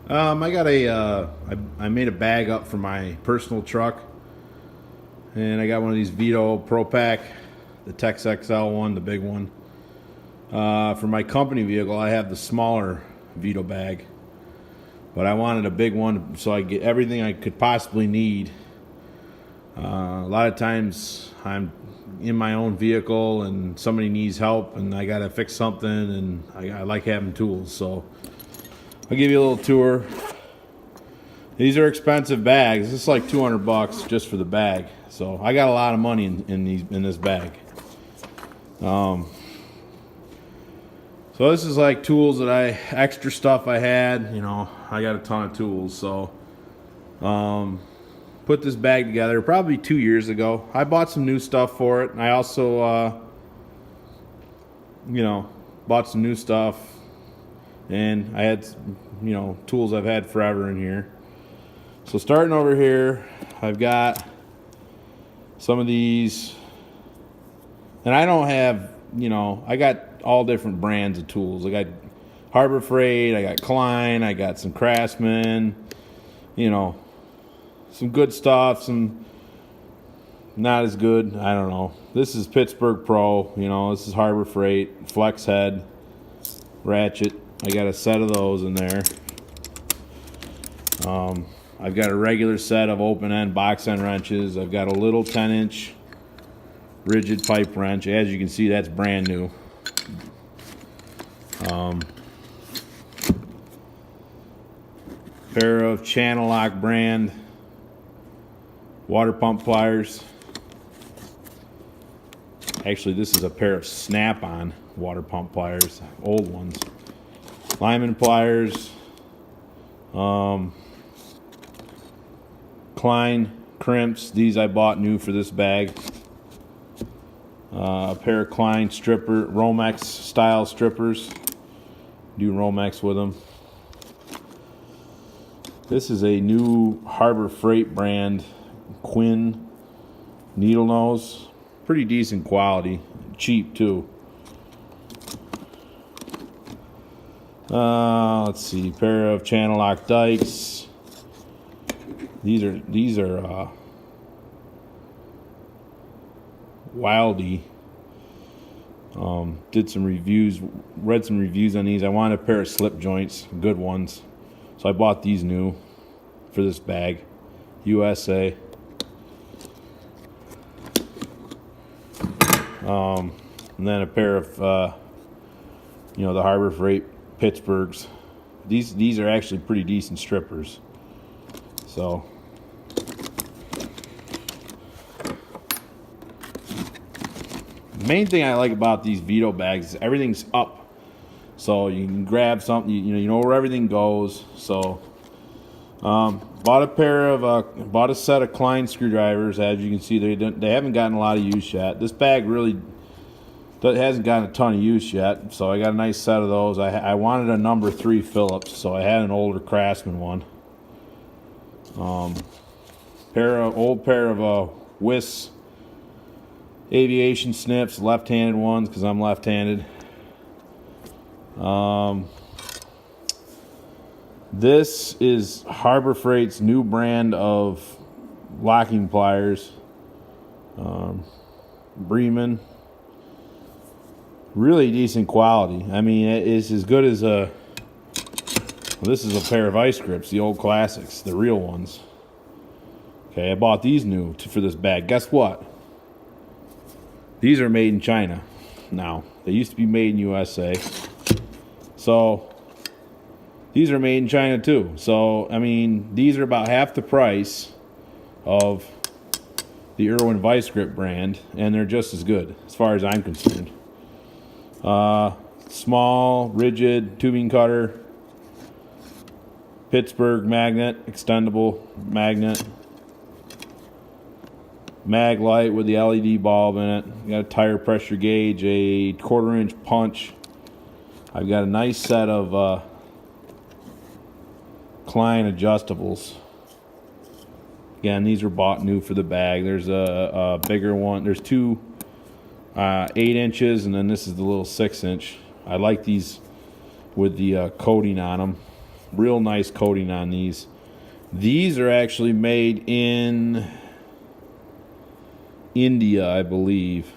I got I made a bag up for my personal truck, and I got one of these Veto Pro Pack, the Tex XL one, the big one. For my company vehicle, I have the smaller Veto bag, but I wanted a big one so I get everything I could possibly need. A lot of times I'm in my own vehicle and somebody needs help and I gotta fix something, and I like having tools, so I'll give you a little tour. These are expensive bags. This is like $200 just for the bag, so I got a lot of money in this bag. So this is like tools that extra stuff I had. You know, I got a ton of tools, so put this bag together probably 2 years ago. I bought some new stuff for it, and I also bought some new stuff, and I had tools I've had forever in here. So starting over here, I've got some of these, and I don't have, I got all different brands of tools. I got Harbor Freight, I got Klein, I got some Craftsman, some good stuff, some not as good. I don't know. This is Pittsburgh Pro, this is Harbor Freight, Flex Head, Ratchet. I got a set of those in there. I've got a regular set of open end box end wrenches. I've got a little 10-inch rigid pipe wrench. As you can see, that's brand new. Pair of Channellock brand water pump pliers. Actually, this is a pair of Snap-on water pump pliers, old ones. Lyman pliers. Klein crimps. These I bought new for this bag. A pair of Klein Romex style strippers. Do Romex with them. This is a new Harbor Freight brand Quinn needle nose. Pretty decent quality. Cheap too. Let's see. Pair of Channellock Dykes. These are Wildy. Did some reviews, read some reviews on these. I wanted a pair of slip joints, good ones, so I bought these new for this bag. USA. And then a pair of the Harbor Freight Pittsburghs. These are actually pretty decent strippers. So the main thing I like about these Veto bags is everything's up, so you can grab something. You know where everything goes. So bought a set of Klein screwdrivers. As you can see, they haven't gotten a lot of use yet. This bag really hasn't gotten a ton of use yet, so I got a nice set of those. I wanted a number 3 Phillips, so I had an older Craftsman one. Old pair of Wiss aviation snips, left-handed ones because I'm left-handed. This is Harbor Freight's new brand of locking pliers. Bremen. Really decent quality. I mean, it's as good as a... Well, this is a pair of ice grips, the old classics, the real ones. Okay, I bought these new for this bag. Guess what? These are made in China now. They used to be made in USA. So, these are made in China too. So, I mean, these are about half the price of the Irwin Vice Grip brand, and they're just as good as far as I'm concerned. Small, rigid tubing cutter. Pittsburgh magnet, extendable magnet. Mag light with the LED bulb in it. Got a tire pressure gauge, a 1/4-inch punch. I've got a nice set of Klein adjustables. Again, these are bought new for the bag. There's a bigger one. There's two 8 inches, and then this is the little 6-inch. I like these with the coating on them. Real nice coating on these. These are actually made in India, I believe.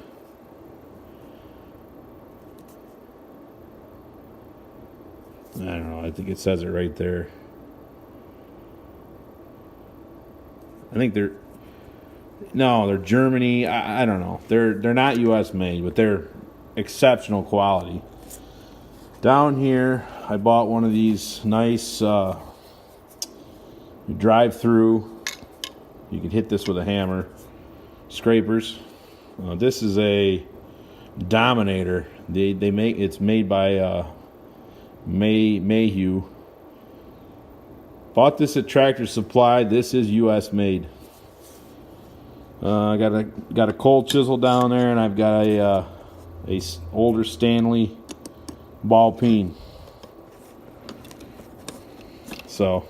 I don't know. I think it says it right there. I think they're Germany. I don't know. They're not U.S. made, but they're exceptional quality. Down here, I bought one of these nice. You drive through. You can hit this with a hammer. Scrapers. This is a Dominator. It's made by Mayhew. Bought this at Tractor Supply. This is U.S. made. I got a cold chisel down there, and I've got a older Stanley ball peen. So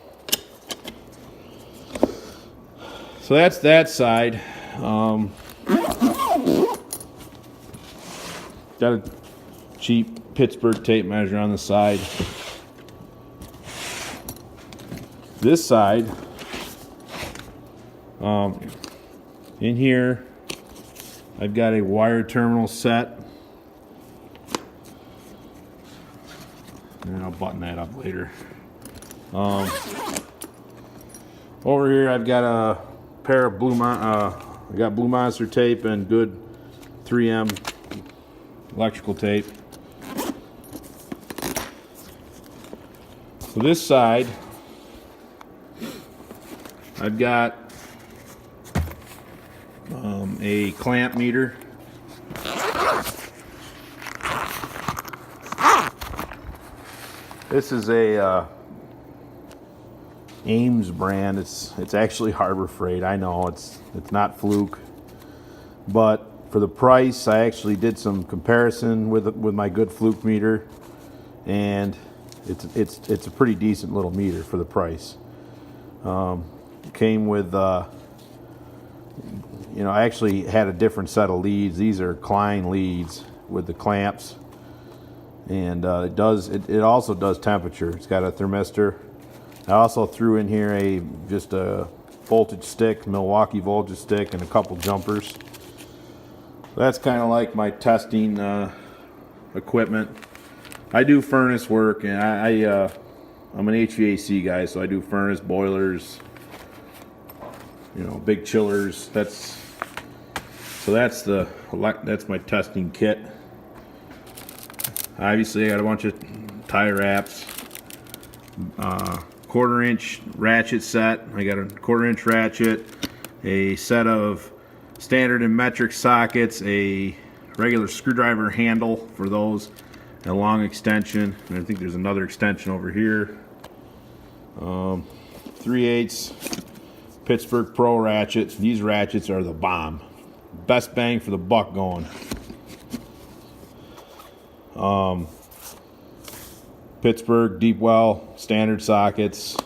that's that side. Got a cheap Pittsburgh tape measure on the side. This side, in here, I've got a wire terminal set. And I'll button that up later. Over here, I've got a pair of I got Blue Monster tape and good 3M electrical tape. So this side, I've got a clamp meter. This is a Ames brand. It's actually Harbor Freight. I know it's not Fluke, but for the price, I actually did some comparison with my good Fluke meter, and it's a pretty decent little meter for the price. Came with I actually had a different set of leads. These are Klein leads with the clamps, and it also does temperature. It's got a thermistor. I also threw in here just a voltage stick, Milwaukee voltage stick, and a couple jumpers. That's kind of like my testing equipment. I do furnace work, and I'm an HVAC guy, so I do furnace, boilers, big chillers. That's my testing kit. Obviously, I got a bunch of tie wraps, 1/4-inch ratchet set. I got a 1/4-inch ratchet, a set of standard and metric sockets, a regular screwdriver handle for those, and a long extension. And I think there's another extension over here. 3/8 Pittsburgh Pro Ratchets. These ratchets are the bomb. Best bang for the buck going. Pittsburgh deep well standard sockets.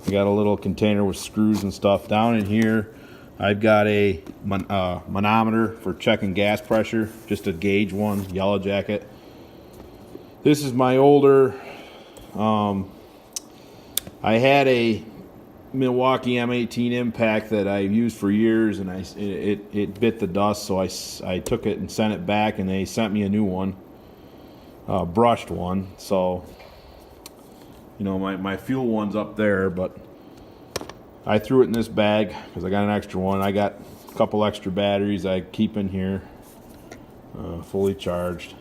I got a little container with screws and stuff. Down in here, I've got a manometer for checking gas pressure, just a gauge one, Yellow Jacket. This is my older. I had a Milwaukee M18 Impact that I've used for years, and it bit the dust, so I took it and sent it back, and they sent me a new one, brushed one. So my fuel one's up there, but I threw it in this bag because I got an extra one. I got a couple extra batteries I keep in here, fully charged.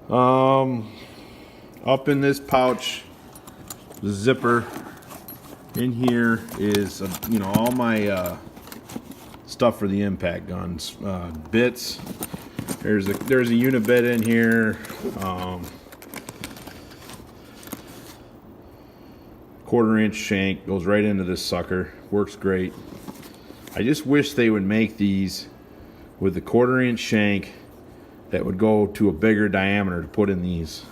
Up in this pouch, the zipper in here is all my stuff for the impact guns, bits. There's a unibit in here, 1/4-inch shank goes right into this sucker. Works great. I just wish they would make these with the 1/4-inch shank that would go to a bigger diameter to put in these.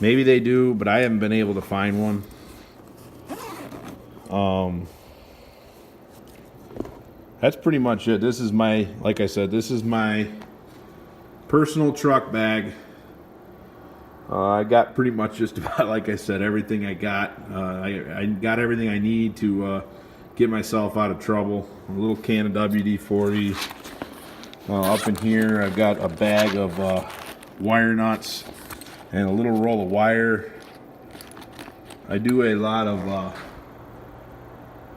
Maybe they do, but I haven't been able to find one. That's pretty much it. This is like I said, this is my personal truck bag. I got pretty much just about, like I said, everything I got. I got everything I need to get myself out of trouble. A little can of WD-40. Up in here, I've got a bag of wire nuts and a little roll of wire. I do a lot of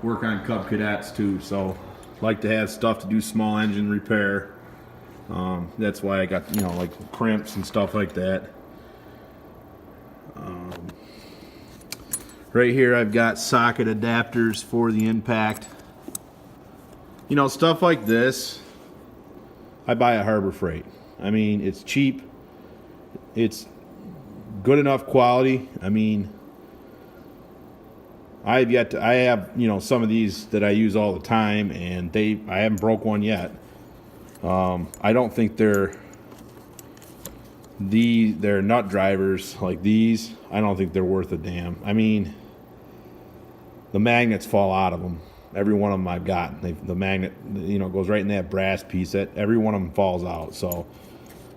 work on Cub Cadets too, so like to have stuff to do small engine repair. That's why I got, like crimps and stuff like that. Right here I've got socket adapters for the impact. Stuff like this I buy at Harbor Freight. I mean, it's cheap, it's good enough quality. I mean, I have some of these that I use all the time, and I haven't broke one yet. I don't think they're nut drivers like these. I don't think they're worth a damn. I mean, the magnets fall out of them. Every one of them I've got, the magnet, goes right in that brass piece. That every one of them falls out. So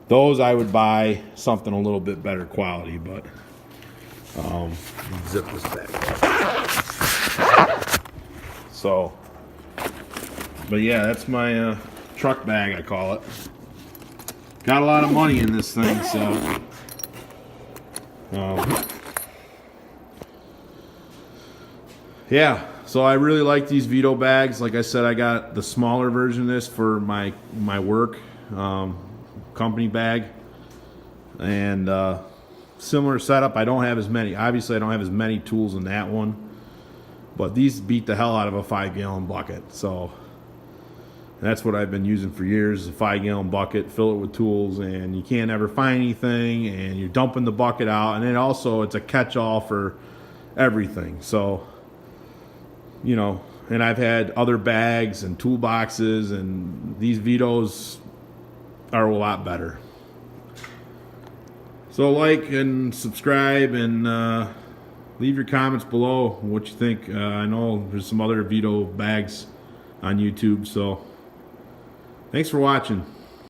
those I would buy something a little bit better quality. But zip this back. So, but yeah, that's my truck bag, I call it. Got a lot of money in this thing, so yeah. So I really like these Veto bags. Like I said, I got the smaller version of this for my work company bag, and similar setup. I don't have as many. Obviously, I don't have as many tools in that one, but these beat the hell out of a 5-gallon bucket. So that's what I've been using for years, a 5-gallon bucket, fill it with tools, and you can't ever find anything, and you're dumping the bucket out, and then also it's a catch-all for everything. So, and I've had other bags and toolboxes, and these Vetos are a lot better. So like and subscribe, and leave your comments below what you think. I know there's some other Veto bags on YouTube, so thanks for watching.